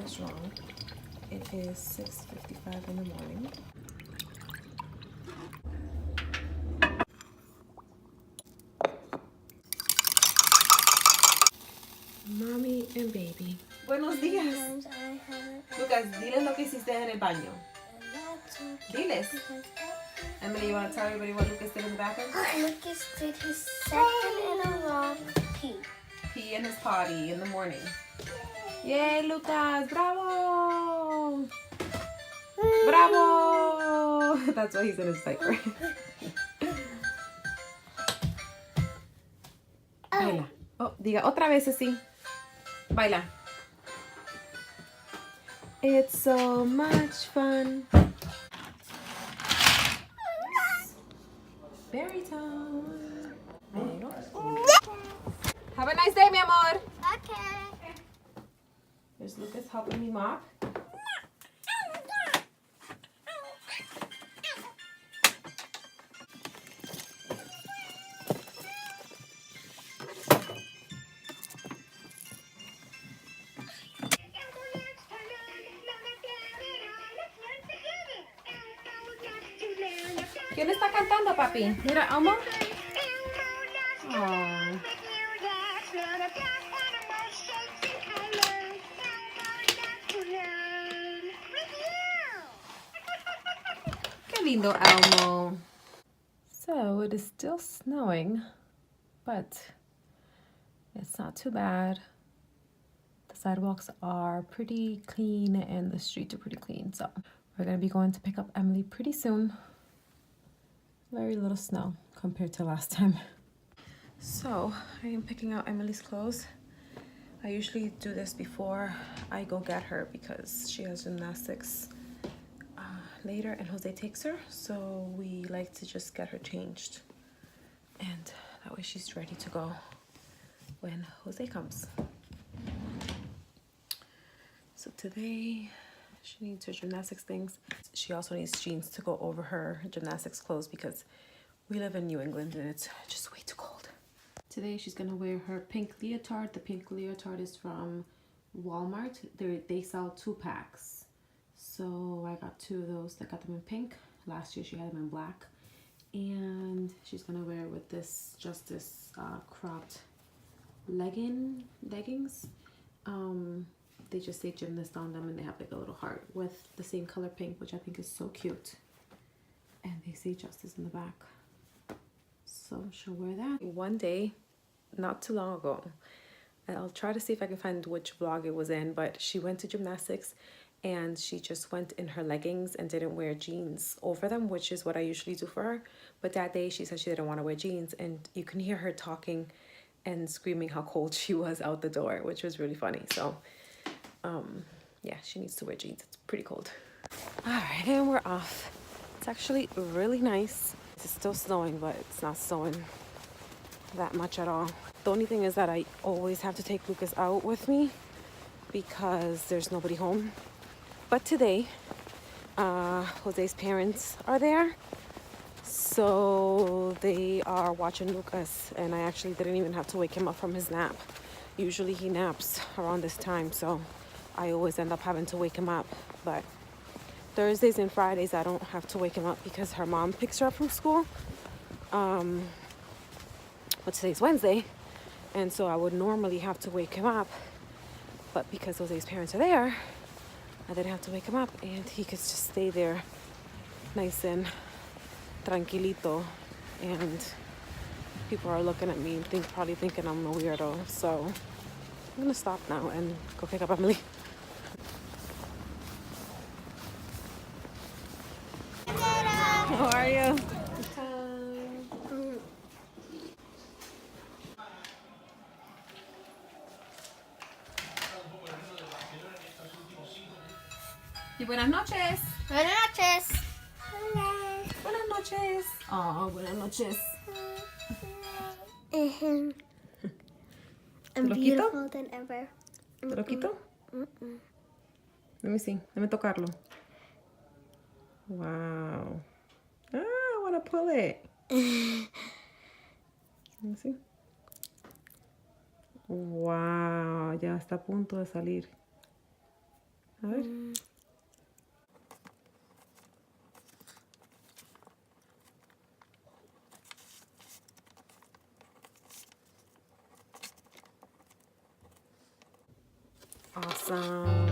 is wrong. It is 6:55 in the morning. Mommy and baby. Buenos días. Lucas, diles lo que hiciste en el baño. Diles. Emily, you want to tell everybody what Lucas did in the bathroom? Lucas did his second in a row pee. Pee in his potty in the morning. Yay, Lucas! Bravo! Bravo! That's why he's in his diaper. Baila. Oh, diga otra vez así. Baila. It's so much fun. Berry time. Have a nice day, mi amor. Okay. There's Lucas helping me mop. ¿Quién está cantando, papi? Mira, Elmo. Oh. Qué lindo, Elmo. So it is still snowing, but it's not too bad. The sidewalks are pretty clean and the streets are pretty clean. So we're gonna be going to pick up Emily pretty soon. Very little snow compared to last time. So I am picking out Emily's clothes. I usually do this before I go get her because she has gymnastics later and Jose takes her. So we like to just get her changed. And that way she's ready to go when Jose comes. So today she needs her gymnastics things. She also needs jeans to go over her gymnastics clothes because we live in New England and it's just way too cold. Today she's gonna wear her pink leotard. The pink leotard is from Walmart. They sell 2-packs. So I got 2 of those. I got them in pink. Last year she had them in black. And she's gonna wear it with this Justice cropped leggings. They just say gymnast on them and they have like a little heart with the same color pink, which I think is so cute. And they say Justice in the back. So she'll wear that. One day, not too long ago, and I'll try to see if I can find which vlog it was in, but she went to gymnastics and she just went in her leggings and didn't wear jeans over them, which is what I usually do for her. But that day she said she didn't want to wear jeans, and you can hear her talking and screaming how cold she was out the door, which was really funny. So yeah, she needs to wear jeans. It's pretty cold. All right, and we're off. It's actually really nice. It's still snowing, but it's not snowing that much at all. The only thing is that I always have to take Lucas out with me because there's nobody home. But today, Jose's parents are there. So they are watching Lucas, and I actually didn't even have to wake him up from his nap. Usually he naps around this time, so I always end up having to wake him up. But Thursdays and Fridays I don't have to wake him up because her mom picks her up from school. But today's Wednesday, and so I would normally have to wake him up, but because Jose's parents are there, I didn't have to wake him up, and he could just stay there nice and tranquilito. And people are looking at me and probably thinking I'm a weirdo, so I'm gonna stop now and go pick up Emily. How are you? Y buenas noches. Buenas noches. Buenas noches. Oh, buenas noches. I'm ¿Te lo beautiful quito? than ever. ¿Te lo quito? Let me see. Let me tocarlo. Wow. Ah, I want to pull it. Let me see. Wow, ya está a punto de salir. A ver. Awesome.